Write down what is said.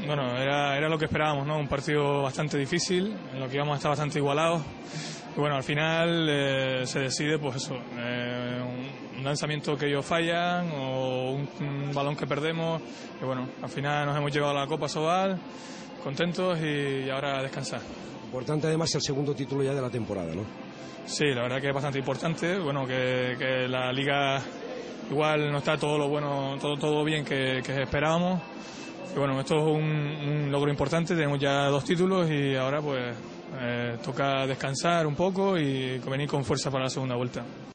Bueno, era lo que esperábamos, ¿no? Un partido bastante difícil, en lo que íbamos a estar bastante igualados. Y bueno, al final se decide, pues eso, un lanzamiento que ellos fallan o un balón que perdemos. Y bueno, al final nos hemos llevado a la Copa Sobal, contentos y ahora a descansar. Importante además el segundo título ya de la temporada, ¿no? Sí, la verdad que es bastante importante. Bueno, que la Liga igual no está todo lo bueno, todo bien que esperábamos. Y bueno, esto es un logro importante, tenemos ya 2 títulos y ahora pues toca descansar un poco y venir con fuerza para la segunda vuelta.